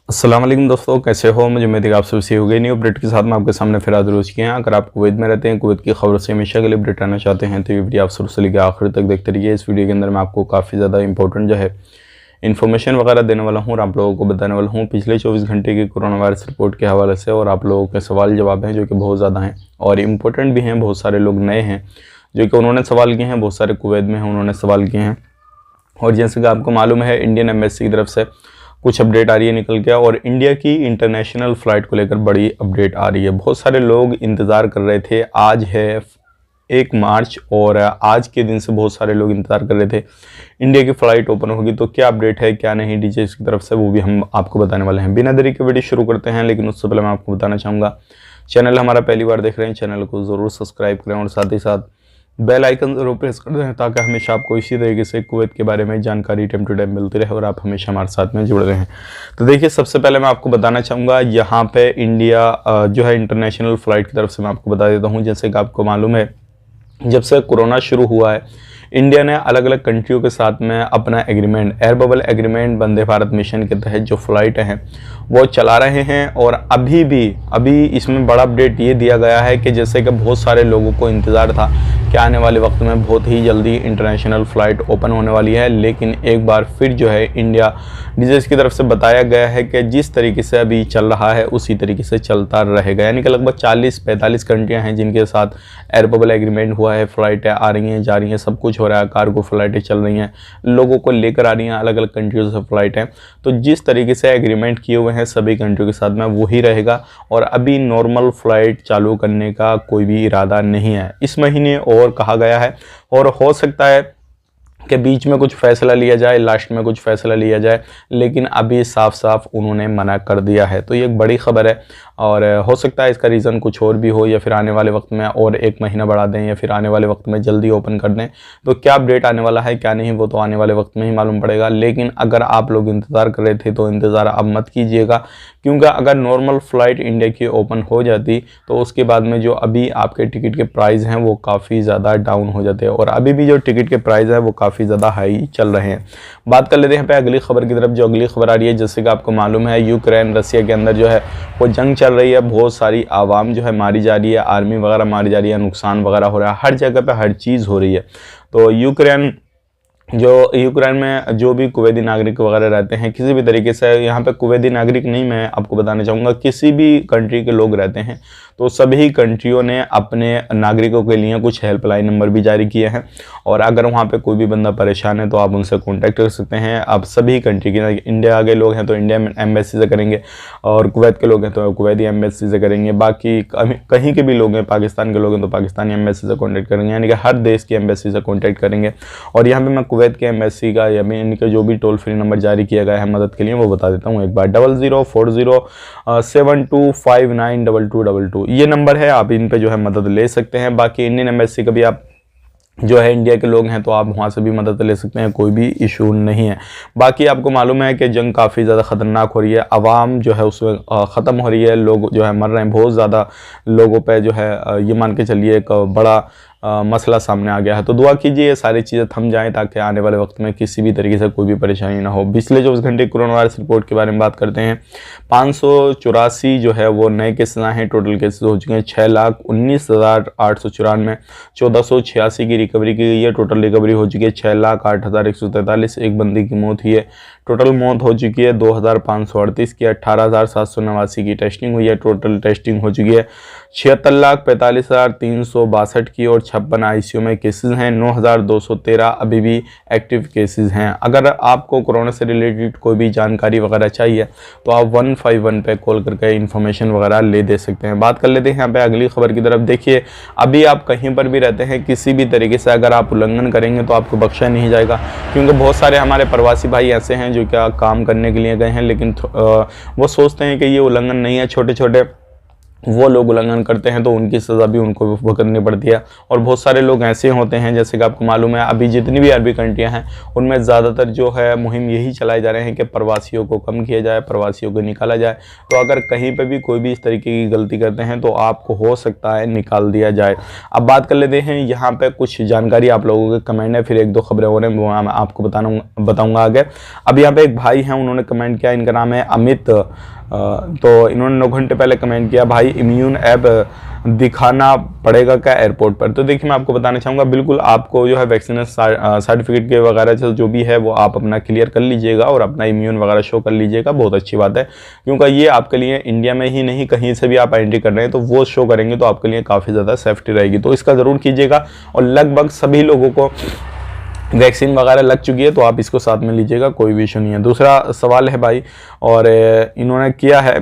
अस्सलाम वालेकुम दोस्तों, कैसे हो। मुझे उम्मीद है कि आप सब सही हो गए। न्यू अपडेट के साथ मैं आपके सामने फिर हाजिर हो चुके हैं। अगर आप कुवैत में रहते हैं, कुवैत की खबर से हमेशा के लिए अपडेट रहना चाहते हैं तो ये वीडियो आप शुरू से लेकर आखिर तक देखते रहिए। इस वीडियो के अंदर मैं आपको काफ़ी ज़्यादा इंपॉर्टेंट जो है इन्फॉर्मेशन वगैरह देने वाला हूँ और आप लोगों को बताने वाला हूँ पिछले 24 घंटे की कोरोना वायरस रिपोर्ट के हवाले से। और आप लोगों के सवाल जवाब हैं जो कि बहुत ज़्यादा हैं और इम्पोर्टेंट भी हैं। बहुत सारे लोग नए हैं जो कि उन्होंने सवाल किए हैं, बहुत सारे कुवैत में हैं उन्होंने सवाल किए हैं। और जैसे कि आपको मालूम है, इंडियन एम्बेसी की तरफ से कुछ अपडेट आ रही है निकल गया और इंडिया की इंटरनेशनल फ़्लाइट को लेकर बड़ी अपडेट आ रही है। बहुत सारे लोग इंतज़ार कर रहे थे। आज है 1 मार्च और आज के दिन से बहुत सारे लोग इंतज़ार कर रहे थे इंडिया की फ़्लाइट ओपन होगी तो क्या अपडेट है क्या नहीं डीजीएस की तरफ से, वो भी हम आपको बताने वाले हैं। बिना देरी के वीडियो शुरू करते हैं, लेकिन उससे पहले मैं आपको बताना चाहूँगा, चैनल हमारा पहली बार देख रहे हैं, चैनल को ज़रूर सब्सक्राइब करें और साथ ही साथ बेल आइकन जरूर प्रेस कर दें ताकि हमेशा आपको इसी तरीके से कुवैत के बारे में जानकारी टाइम टू टाइम मिलती रहे और आप हमेशा हमारे साथ में जुड़े रहें। तो देखिए, सबसे पहले मैं आपको बताना चाहूँगा, यहाँ पे इंडिया जो है इंटरनेशनल फ़्लाइट की तरफ से मैं आपको बता देता हूँ। जैसे कि आपको मालूम है, जब से कोरोना शुरू हुआ है इंडिया ने अलग अलग कंट्रियों के साथ में अपना agreement, air bubble agreement, Vande Bharat mission के तहत जो फ़्लाइटें हैं वो चला रहे हैं। और अभी इसमें बड़ा अपडेट ये दिया गया है कि जैसे कि बहुत सारे लोगों को इंतज़ार था कि आने वाले वक्त में बहुत ही जल्दी इंटरनेशनल फ़्लाइट ओपन होने वाली है, लेकिन एक बार फिर जो है इंडिया डीजीएस की तरफ से बताया गया है कि जिस तरीके से अभी चल रहा है उसी तरीके से चलता रहेगा। यानी कि लगभग 40-45 कंट्रियाँ हैं जिनके साथ एयर बबल एग्रीमेंट हुआ है। फ़्लाइटें आ रही हैं, जा रही हैं, सब कुछ हो रहा है। कार्गो फ़्लाइटें चल रही हैं, लोगों को लेकर आ रही हैं अलग अलग कंट्रियों से फ़्लाइटें। तो जिस तरीके से एग्रीमेंट किए हुए हैं सभी कंट्रियों के साथ में वही रहेगा और अभी नॉर्मल फ़्लाइट चालू करने का कोई भी इरादा नहीं है इस महीने और कहा गया है। और हो सकता है कि बीच में कुछ फ़ैसला लिया जाए, लास्ट में कुछ फ़ैसला लिया जाए, लेकिन अभी साफ साफ उन्होंने मना कर दिया है। तो ये एक बड़ी ख़बर है और हो सकता है इसका रीज़न कुछ और भी हो या फिर आने वाले वक्त में और 1 महीना बढ़ा दें या फिर आने वाले वक्त में जल्दी ओपन कर दें। तो क्या अपडेट आने वाला है क्या नहीं वो तो आने वाले वक्त में ही मालूम पड़ेगा। लेकिन अगर आप लोग इंतज़ार कर रहे थे तो इंतज़ार अब मत कीजिएगा, क्योंकि अगर नॉर्मल फ़्लाइट इंडिया की ओपन हो जाती तो उसके बाद में जो अभी आपके टिकट के प्राइस हैं वो काफ़ी ज़्यादा डाउन हो जाते हैं और अभी भी जो टिकट के प्राइस हैं वो काफ़ी ज़्यादा हाई चल रहे हैं। बात कर लेते हैं यहाँ पे अगली खबर की तरफ। जो अगली खबर आ रही है, जैसे कि आपको मालूम है, यूक्रेन रसिया के अंदर जो है वो जंग चल रही है। बहुत सारी आवाम जो है मारी जा रही है, आर्मी वगैरह मारी जा रही है, नुकसान वगैरह हो रहा है, हर जगह पे हर चीज़ हो रही है। तो यूक्रेन में जो भी कुवैती नागरिक वगैरह रहते हैं, किसी भी तरीके से, यहाँ पे कुवैती नागरिक नहीं, मैं आपको बताना चाहूँगा किसी भी कंट्री के लोग रहते हैं तो सभी कंट्रियों ने अपने नागरिकों के लिए कुछ हेल्पलाइन नंबर भी जारी किए हैं और अगर वहाँ पे कोई भी बंदा परेशान है तो आप उनसे कांटेक्ट कर सकते हैं। आप सभी कंट्री के, इंडिया के लोग हैं तो इंडिया एम्बेसी से करेंगे और कुवैत के लोग हैं तो कुवैती एम्बेसी से करेंगे, बाकी कहीं के भी लोग हैं, पाकिस्तान के लोग हैं तो पाकिस्तानी एम्बेसी से कॉन्टैक्ट करेंगे, यानी कि हर देश की एम्बेसी से कॉन्टैक्ट करेंगे। और यहाँ पर मैं कुवैत के एम्बेसी का या इनके जो भी टोल फ्री नंबर जारी किया गया है मदद के लिए वो बता देता हूँ एक बार। 004072592222 ये नंबर है, आप इन पे जो है मदद ले सकते हैं। बाकी इंडियन एम्बेसी का भी आप जो है इंडिया के लोग हैं तो आप वहाँ से भी मदद ले सकते हैं, कोई भी इशू नहीं है। बाकी आपको मालूम है कि जंग काफ़ी ज़्यादा ख़तरनाक हो रही है, आवाम जो है उसमें ख़त्म हो रही है, लोग जो है मर रहे हैं, बहुत ज़्यादा लोगों पे जो है ये मान के चलिए एक बड़ा मसला सामने आ गया है। तो दुआ कीजिए ये सारी चीज़ें थम जाएं ताकि आने वाले वक्त में किसी भी तरीके से कोई भी परेशानी ना हो। पिछले 24 घंटे कोरोना वायरस रिपोर्ट के बारे में बात करते हैं। 584 जो है वो नए केसेस आए हैं, टोटल केसेस हो चुके हैं 6,19,894, 1486 की रिकवरी की गई है, टोटल रिकवरी हो चुकी है 6,08,143, एक बंदी की मौत हुई है, टोटल मौत हो चुकी है 2,538 की, 18,789 की टेस्टिंग हुई है, टोटल टेस्टिंग हो चुकी है 76,45,362 की और 56 आईसीयू में केसेस हैं, 9,213 अभी भी एक्टिव केसेस हैं। अगर आपको कोरोना से रिलेटेड कोई भी जानकारी वगैरह चाहिए तो आप 151 पे कॉल करके इन्फॉर्मेशन वगैरह ले दे सकते हैं। बात कर लेते हैं यहाँ पे अगली खबर की तरफ। देखिए, अभी आप कहीं पर भी रहते हैं, किसी भी तरीके से अगर आप उल्लंघन करेंगे तो आपको बख्शा नहीं जाएगा, क्योंकि बहुत सारे हमारे प्रवासी भाई ऐसे हैं जो क्या काम करने के लिए गए हैं लेकिन वो सोचते हैं कि ये उल्लंघन नहीं है, छोटे छोटे वो लोग उल्लंघन करते हैं तो उनकी सज़ा भी उनको भुगतनी पड़ती है। और बहुत सारे लोग ऐसे होते हैं, जैसे कि आपको मालूम है अभी जितनी भी अरबी कंट्रियां हैं उनमें ज़्यादातर जो है मुहिम यही चलाए जा रहे हैं कि प्रवासियों को कम किया जाए, प्रवासियों को निकाला जाए। तो अगर कहीं पे भी कोई भी इस तरीके की गलती करते हैं तो आपको हो सकता है निकाल दिया जाए। अब बात कर लेते हैं यहाँ पर कुछ जानकारी, आप लोगों के कमेंट है, फिर एक दो खबरें हो रही हैं वो मैं आपको बताऊँगा आगे। अब यहाँ पर एक भाई हैं, उन्होंने कमेंट किया, इनका नाम है अमित। तो इन्होंने 9 घंटे पहले कमेंट किया, भाई इम्यून ऐप दिखाना पड़ेगा क्या एयरपोर्ट पर। तो देखिए मैं आपको बताना चाहूँगा, बिल्कुल आपको जो है वैक्सीनेशन सर्टिफिकेट के वगैरह जो भी है वो आप अपना क्लियर कर लीजिएगा और अपना इम्यून वगैरह शो कर लीजिएगा। बहुत अच्छी बात है, क्योंकि ये आपके लिए इंडिया में ही नहीं कहीं से भी आप एंट्री कर रहे हैं तो वो शो करेंगे तो आपके लिए काफ़ी ज़्यादा सेफ्टी रहेगी। तो इसका ज़रूर कीजिएगा। और लगभग सभी लोगों को वैक्सीन वगैरह लग चुकी है तो आप इसको साथ में लीजिएगा, कोई भी इशू नहीं है। दूसरा सवाल है भाई, और इन्होंने किया है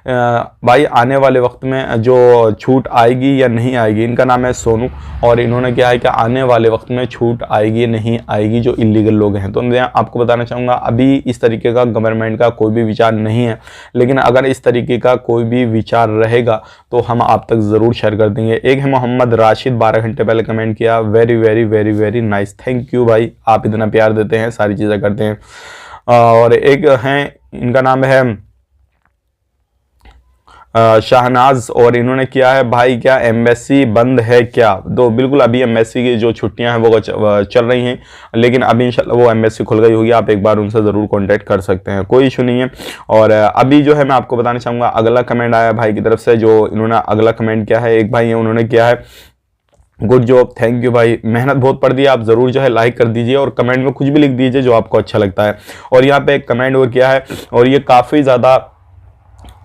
भाई आने वाले वक्त में जो छूट आएगी या नहीं आएगी। इनका नाम है सोनू, और इन्होंने किया है कि आने वाले वक्त में छूट आएगी नहीं आएगी जो इलीगल लोग हैं। तो मैं आपको बताना चाहूँगा अभी इस तरीके का गवर्नमेंट का कोई भी विचार नहीं है, लेकिन अगर इस तरीके का कोई भी विचार रहेगा तो हम आप तक ज़रूर शेयर कर देंगे। एक है मोहम्मद राशिद, 12 घंटे पहले कमेंट किया, very very very very nice, thank you भाई, आप इतना प्यार देते हैं, सारी चीज़ें करते हैं। और एक हैं, इनका नाम है शाहनाज, और इन्होंने किया है भाई क्या एम्बेसी बंद है क्या। तो बिल्कुल अभी एम्बेसी की जो छुट्टियां हैं वो चल रही हैं, लेकिन अभी इंशाल्लाह वो एम्बेसी खुल गई होगी, आप एक बार उनसे ज़रूर कांटेक्ट कर सकते हैं, कोई इशू नहीं है। और अभी जो है मैं आपको बताना चाहूँगा अगला कमेंट आया भाई की तरफ से, जो इन्होंने अगला कमेंट किया है, एक भाई है उन्होंने किया है गुड जॉब, थैंक यू भाई, मेहनत बहुत पड़ दी है, आप ज़रूर जो है लाइक कर दीजिए और कमेंट में कुछ भी लिख दीजिए जो आपको अच्छा लगता है। और यहाँ पे एक कमेंट और किया है, और ये काफ़ी ज़्यादा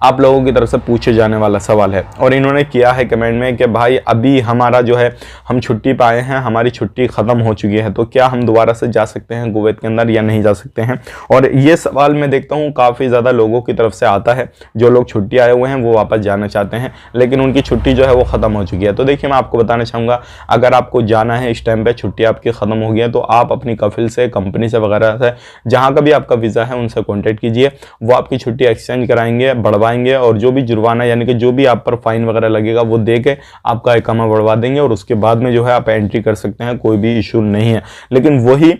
आप लोगों की तरफ से पूछे जाने वाला सवाल है, और इन्होंने किया है कमेंट में कि भाई अभी हमारा जो है हम छुट्टी पाए हैं, हमारी छुट्टी ख़त्म हो चुकी है, तो क्या हम दोबारा से जा सकते हैं कुवैत के अंदर या नहीं जा सकते हैं। और ये सवाल मैं देखता हूँ काफ़ी ज़्यादा लोगों की तरफ से आता है, जो लोग छुट्टी आए हुए हैं वो वापस जाना चाहते हैं लेकिन उनकी छुट्टी जो है वो ख़त्म हो चुकी है। तो देखिए मैं आपको बताना चाहूँगा, अगर आपको जाना है इस टाइम पर, छुट्टी आपकी ख़त्म हो गई है, तो आप अपनी कफिल से, कंपनी से वगैरह से, जहाँ का भी आपका वीज़ा है उनसे कॉन्टेक्ट कीजिए, वो आपकी छुट्टी एक्सचेंज कराएंगे, बढ़वाएंगे, और जो भी जुर्माना यानी कि जो भी आप पर फाइन वगैरह लगेगा वो दे के आपका इकामा बढ़वा देंगे, और उसके बाद में जो है आप एंट्री कर सकते हैं, कोई भी इशू नहीं है। लेकिन वही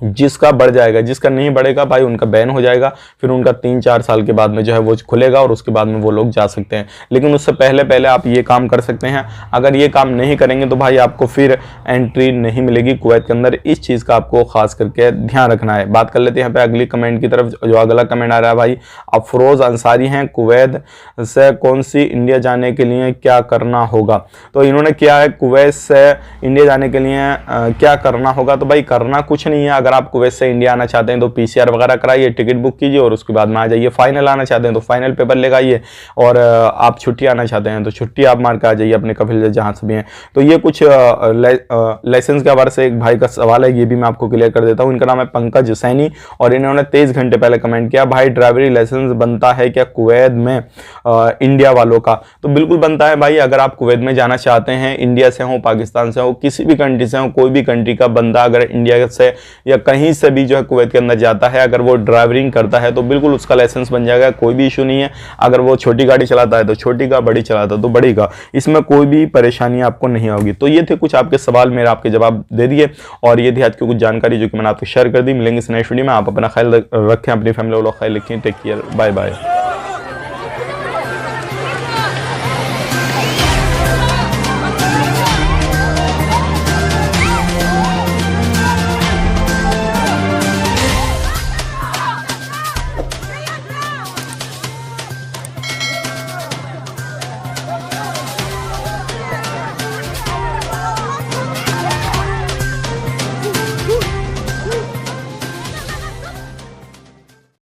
जिसका बढ़ जाएगा, जिसका नहीं बढ़ेगा भाई उनका बैन हो जाएगा, फिर उनका 3-4 साल के बाद में जो है वो खुलेगा और उसके बाद में वो लोग जा सकते हैं। लेकिन उससे पहले आप ये काम कर सकते हैं। अगर ये काम नहीं करेंगे तो भाई आपको फिर एंट्री नहीं मिलेगी कुवैत के अंदर, इस चीज़ का आपको खास करके ध्यान रखना है। बात कर लेते हैं यहाँ पे अगली कमेंट की तरफ, जो अगला कमेंट आ रहा है भाई, अफरोज़ अंसारी हैं, कुवैत से कौन सी इंडिया जाने के लिए क्या करना होगा। तो इन्होंने किया है कुवैत से इंडिया जाने के लिए क्या करना होगा। तो भाई करना कुछ नहीं है, अगर आप कुवैत से इंडिया आना चाहते हैं तो पीसीआर वगैरह कराइए, टिकट बुक कीजिए और उसके बाद में आ जाइए। फाइनल आना चाहते हैं तो फाइनल पेपर लेकर आइए, और आप छुट्टी आना चाहते हैं तो छुट्टी आप मार के आ जाइए अपने कफिल से जहाँ से भी हैं। तो ये कुछ लाइसेंस के हवाले से एक भाई का सवाल है, ये भी मैं आपको क्लियर कर देता हूँ। इनका नाम है पंकज सैनी, और इन्होंने 23 घंटे पहले कमेंट किया, भाई ड्राइवरी लाइसेंस बनता है क्या कुवैत में इंडिया वालों का। तो बिल्कुल बनता है भाई, अगर आप कुवैत में जाना चाहते हैं, इंडिया से हो, पाकिस्तान से हो, किसी भी कंट्री से हो, कोई भी कंट्री का बंदा अगर इंडिया से या कहीं से भी जो है कुवैत के अंदर जाता है, अगर वो ड्राइवरिंग करता है तो बिल्कुल उसका लाइसेंस बन जाएगा, कोई भी इशू नहीं है। अगर वो छोटी गाड़ी चलाता है तो छोटी का, बड़ी चलाता है तो बड़ी का, इसमें कोई भी परेशानी आपको नहीं होगी। तो ये थे कुछ आपके सवाल, मेरे आपके जवाब दे दिए, और ये थी आज की कुछ जानकारी जो कि मैंने आपको शेयर कर दी। मिलेंगे इस नेक्स्ट वीडियो में, आप अपना ख्याल रखें, अपनी फैमिली वालों का ख्याल रखें, टेक केयर, बाय बाय।